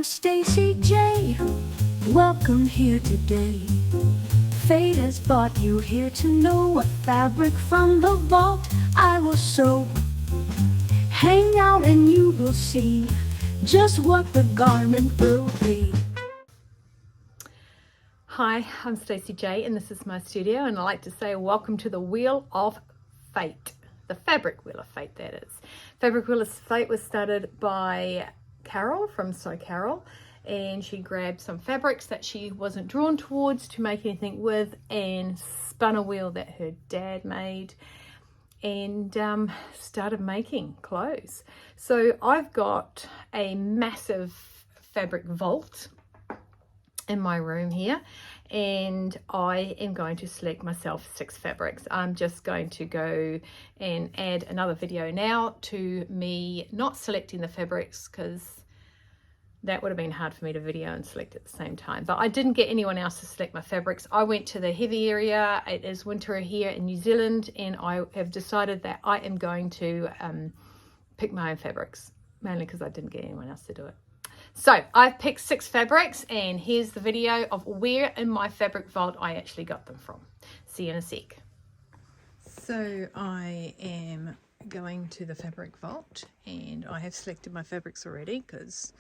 Stacy J. Welcome here today. Fate has brought you here to know what fabric from the vault I will sew. Hang out and you will see just what the garment will be. Hi, I'm Stacy J and this is my studio, and I like to say welcome to the Wheel of Fate, the fabric wheel of fate, that is. Fabric wheel of fate was started by Carol from So Carol, and she grabbed some fabrics that she wasn't drawn towards to make anything with and spun a wheel that her dad made and started making clothes. So I've got a massive fabric vault in my room here, and I am going to select myself 6 fabrics. I'm just going to go and add another video now to me not selecting the fabrics, because that would have been hard for me to video and select at the same time. But I didn't get anyone else to select my fabrics. I went to the heavy area. It is winter here in New Zealand, and I have decided that I am going to pick my own fabrics, mainly because I didn't get anyone else to do it. So I've picked 6 fabrics, and here's the video of where in my fabric vault I actually got them from. See you in a sec. So I am going to the fabric vault, and I have selected my fabrics already because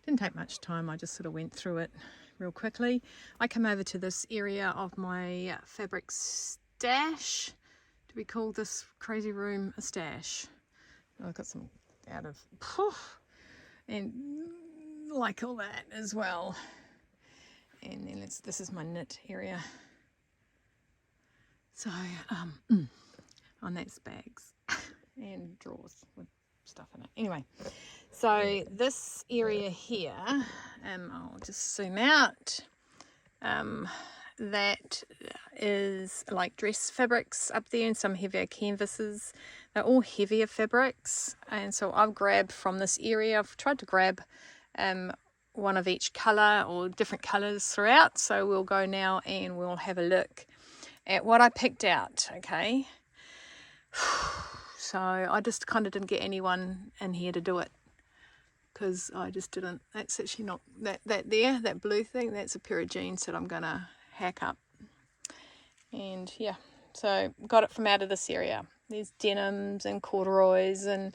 it didn't take much time. I just sort of went through it real quickly. I come over to this area of my fabric stash. Do we call this crazy room a stash? I've got some out of, and like all that as well. And then this is my knit area. So on that's bags and drawers with stuff in it. Anyway, so this area here, I'll just zoom out. That is like dress fabrics up there, and some heavier canvases. They're all heavier fabrics, and so I've grabbed from this area. I've tried to grab one of each colour or different colours throughout. So we'll go now and we'll have a look at what I picked out. Okay, so I just kind of didn't get anyone in here to do it because I just didn't. That's actually not that blue thing, that's a pair of jeans that I'm gonna hack up. And yeah, so got it from out of this area. There's denims and corduroys and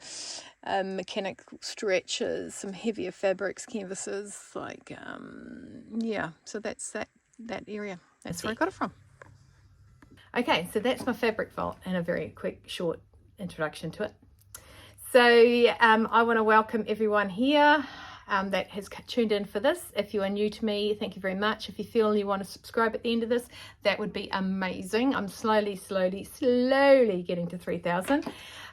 mechanical stretches, some heavier fabrics, canvases, like yeah, so that's that area. That's where I got it from. Okay, so that's my fabric vault and a very quick short introduction to it. So I want to welcome everyone here that has tuned in for this. If you are new to me, thank you very much. If you feel you want to subscribe at the end of this, that would be amazing. I'm slowly getting to 3,000.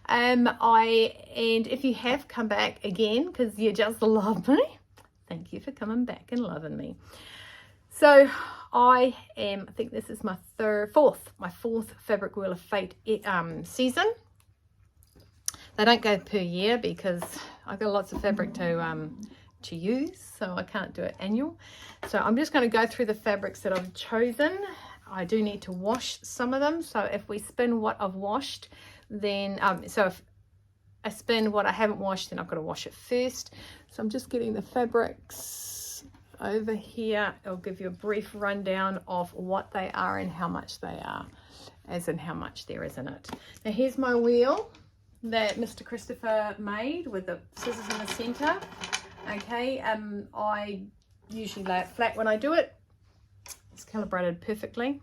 And if you have come back again because you just love me, thank you for coming back and loving me. So I think this is my fourth fabric wheel of fate season. They don't go per year because I've got lots of fabric to use, so I can't do it annual. So I'm just going to go through the fabrics that I've chosen. I do need to wash some of them, so if we spin what I've washed, then so if I spin what I haven't washed, then I've got to wash it first. So I'm just getting the fabrics over here. I'll give you a brief rundown of what they are and how much they are, as in how much there is in it. Now here's my wheel that Mr. Christopher made with the scissors in the center. Okay, I usually lay it flat when I do it. It's calibrated perfectly.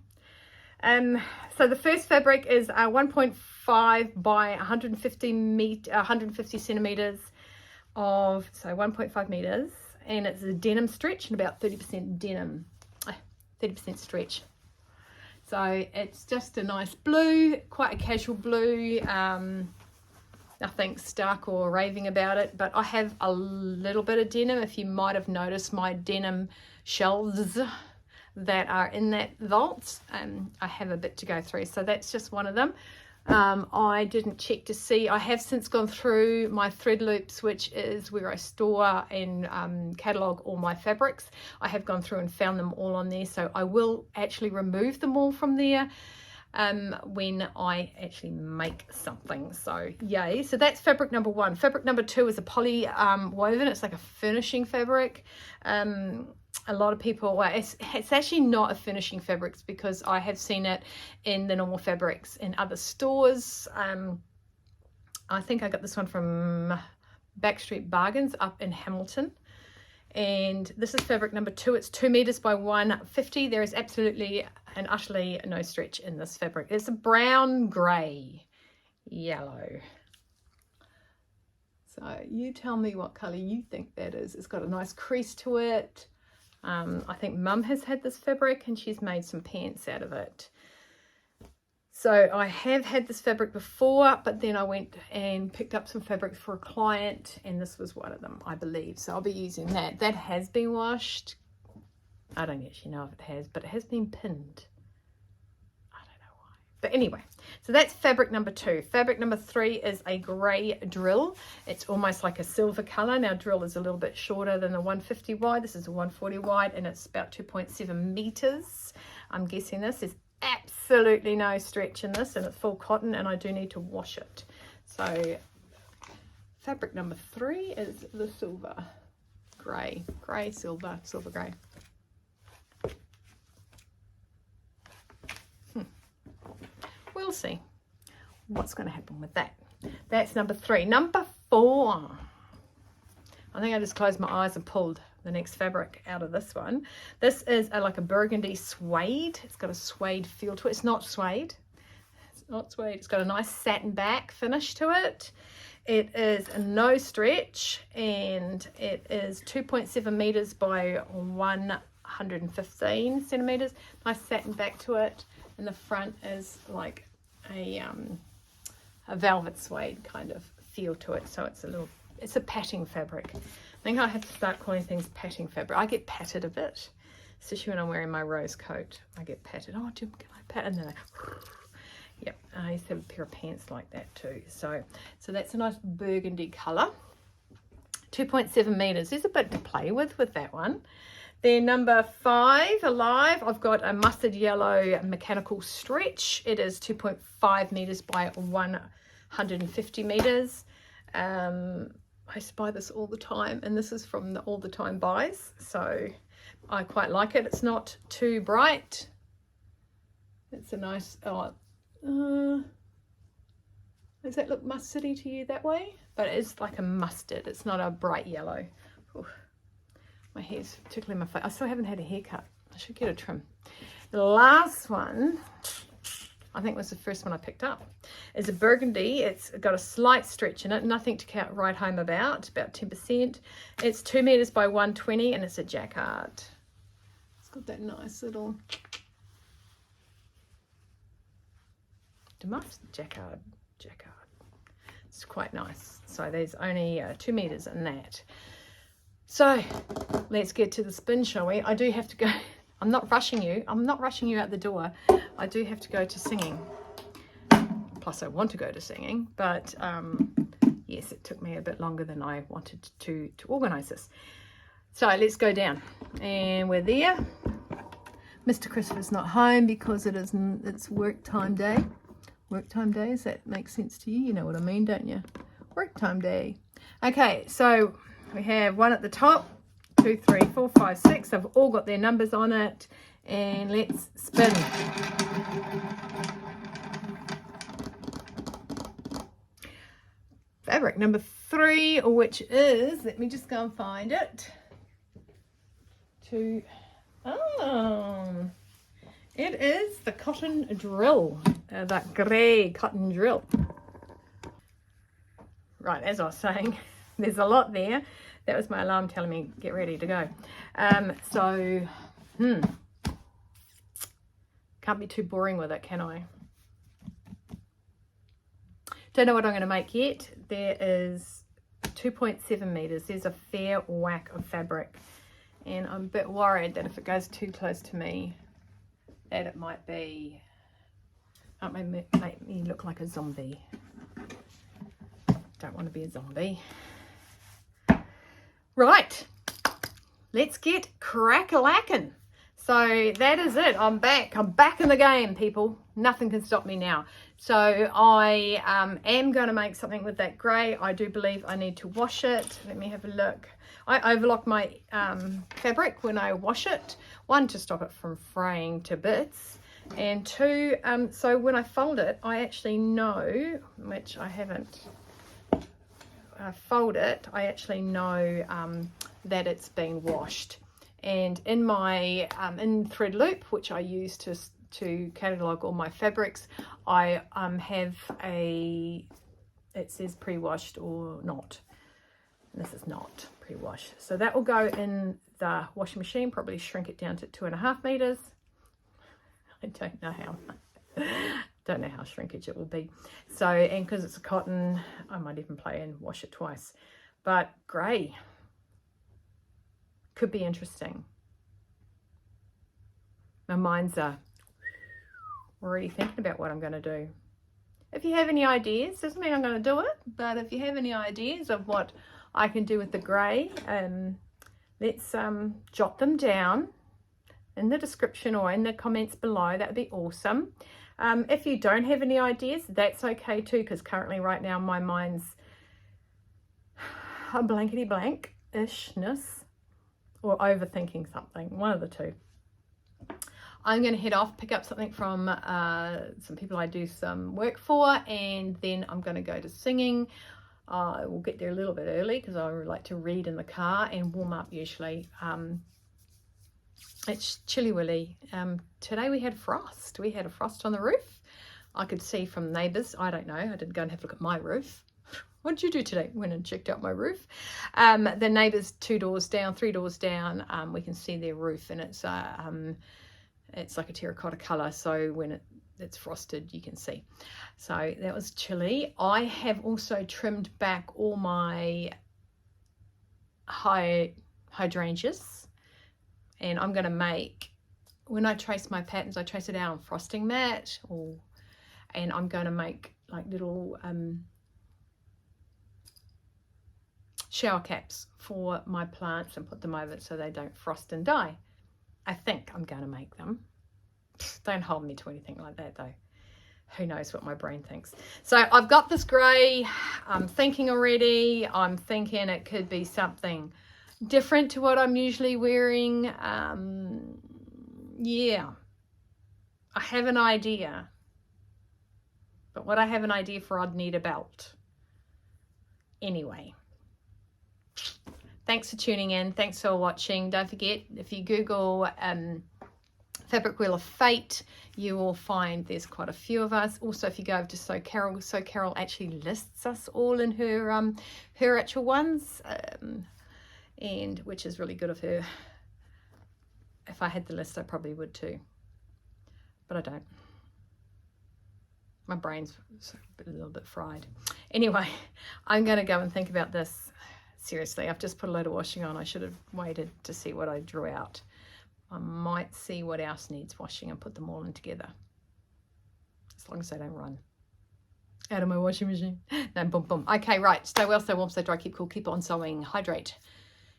So the first fabric is 1.5 by 150 centimeters of, so 1.5 meters, and it's a denim stretch and about 30% denim, 30% stretch. So it's just a nice blue, quite a casual blue. Nothing stark or raving about it, but I have a little bit of denim. If you might have noticed my denim shelves that are in that vault, I have a bit to go through, so that's just one of them. I didn't check to see. I have since gone through my thread loops, which is where I store and catalogue all my fabrics. I have gone through and found them all on there, so I will actually remove them all from there when I actually make something. So yay. So that's fabric number 1. Fabric number 2 is a poly woven. It's like a finishing fabric. A lot of people, well, it's actually not a finishing fabrics, because I have seen it in the normal fabrics in other stores. I think I got this one from Backstreet Bargains up in Hamilton. And this is fabric number 2. It's 2 meters by 150. There is absolutely and utterly no stretch in this fabric. It's a brown, grey, yellow. So you tell me what colour you think that is. It's got a nice crease to it. I think Mum has had this fabric and she's made some pants out of it. So I have had this fabric before, but then I went and picked up some fabrics for a client, and this was one of them, I believe. So I'll be using that. That has been washed. I don't actually know if it has, but it has been pinned. I don't know why. But anyway, so that's fabric number 2. Fabric number 3 is a grey drill. It's almost like a silver colour. Now, drill is a little bit shorter than the 150 wide. This is a 140 wide, and it's about 2.7 meters. I'm guessing this is absolutely no stretch in this, and it's full cotton, and I do need to wash it. So fabric number 3 is the silver grey, silver grey. We'll see what's going to happen with that. That's number 3. Number 4, I think I just closed my eyes and pulled the next fabric out of this one. This is like a burgundy suede. It's got a suede feel to it. It's not suede. It's not suede. It's got a nice satin back finish to it. It is no stretch, and it is 2.7 meters by 115 centimeters. Nice satin back to it, and the front is like a velvet suede kind of feel to it. So it's a patting fabric. I think I have to start calling things patting fabric. I get patted a bit, especially when I'm wearing my rose coat. I get patted. Oh, Jim, can I pat? And then yep, I used to have a pair of pants like that too. So that's a nice burgundy colour. 2.7 meters. There's a bit to play with that one. Then number 5, alive, I've got a mustard yellow mechanical stretch. It is 2.5 meters by 150 meters. I used to buy this all the time, and this is from the all the time buys, so I quite like it. It's not too bright. It's a nice, does that look mustardy to you that way? But it's like a mustard. It's not a bright yellow. Oof. My hair's tickling my face. I still haven't had a haircut. I should get a trim. The last one, I think was the first one I picked up, is a burgundy. It's got a slight stretch in it, nothing to write home about 10%. It's 2 meters by 120, and it's a jacquard. It's got that nice little jacquard. It's quite nice. So there's only 2 meters in that. So let's get to the spin, shall we? I do have to go. I'm not rushing you. I'm not rushing you out the door. I do have to go to singing. Plus, I want to go to singing. But, yes, it took me a bit longer than I wanted to organise this. So let's go down. And we're there. Mr. Christopher's not home because it's work time day. Work time day, does that make sense to you? You know what I mean, don't you? Work time day. Okay, so we have one at the top. 2, 3, 4, 5, 6. They've all got their numbers on it, and let's spin. Fabric number 3, which is, let me just go and find it. It is the cotton drill, that grey cotton drill. Right, as I was saying, there's a lot there. That was my alarm telling me, get ready to go. Can't be too boring with it, can I? Don't know what I'm going to make yet. There is 2.7 meters. There's a fair whack of fabric. And I'm a bit worried that if it goes too close to me, that it might make me look like a zombie. Don't want to be a zombie. Right, let's get crack-a-lackin'. So that is it. I'm back in the game, people. Nothing can stop me now. So I am going to make something with that grey. I do believe I need to wash it. Let me have a look. I overlock my fabric when I wash it. One, to stop it from fraying to bits, and two, so when I fold it, I actually know, which I haven't fold it, I actually know that it's been washed. And in my in thread loop, which I use to catalogue all my fabrics, I have it says pre-washed or not. This is not pre-washed, so that will go in the washing machine. Probably shrink it down to 2.5 meters. I don't know how shrinkage it will be. So, and because it's a cotton, I might even play and wash it twice. But grey could be interesting. My mind's already thinking about what I'm going to do. If you have any ideas, doesn't mean I'm going to do it, but if you have any ideas of what I can do with the grey, let's jot them down in the description or in the comments below. That would be awesome. If you don't have any ideas, that's okay too, because currently right now my mind's a blankety blank-ishness or overthinking something, one of the two. I'm going to head off, pick up something from some people I do some work for, and then I'm going to go to singing. I will get there a little bit early because I like to read in the car and warm up usually. It's chilly willy. Today we had frost. We had a frost on the roof. I could see from neighbours. I don't know. I didn't go and have a look at my roof. What did you do today? Went and checked out my roof. The neighbours 2 doors down, 3 doors down, we can see their roof, and it's like a terracotta colour. So when it's frosted, you can see. So that was chilly. I have also trimmed back all my hydrangeas. And I'm going to make, when I trace my patterns, I trace it out on frosting mat, and I'm going to make like little shower caps for my plants and put them over it so they don't frost and die. I think I'm going to make them. Don't hold me to anything like that though. Who knows what my brain thinks. So I've got this grey. I'm thinking already. I'm thinking it could be something different to what I'm usually wearing. Yeah, I have an idea, but what I have an idea for, I'd need a belt. Anyway, thanks for tuning in. Thanks for watching. Don't forget, if you Google fabric wheel of fate, you will find there's quite a few of us. Also, if you go over to So Carol actually lists us all in her her actual ones. And which is really good of her. If I had the list, I probably would too, but I don't. My brain's a little bit fried. Anyway, I'm going to go and think about this seriously. I've just put a load of washing on. I should have waited to see what I drew out. I might see what else needs washing and put them all in together, as long as they don't run out of my washing machine. No, boom, boom. Okay, right. Stay well, stay warm, stay dry, keep cool, keep on sewing, hydrate.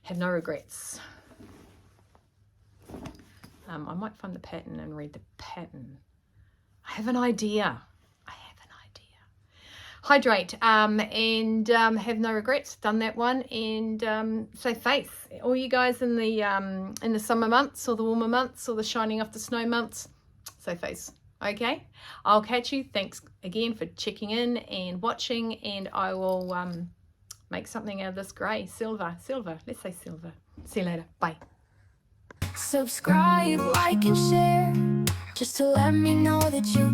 Have no regrets. I might find the pattern and read the pattern. I have an idea. Hydrate and have no regrets. Done that one. And so face. All you guys in the summer months or the warmer months or the shining off the snow months, so face. Okay, I'll catch you. Thanks again for checking in and watching, and I will make something out of this grey. Silver. Let's say silver. See you later. Bye. Subscribe, like, and share, just to let me know that you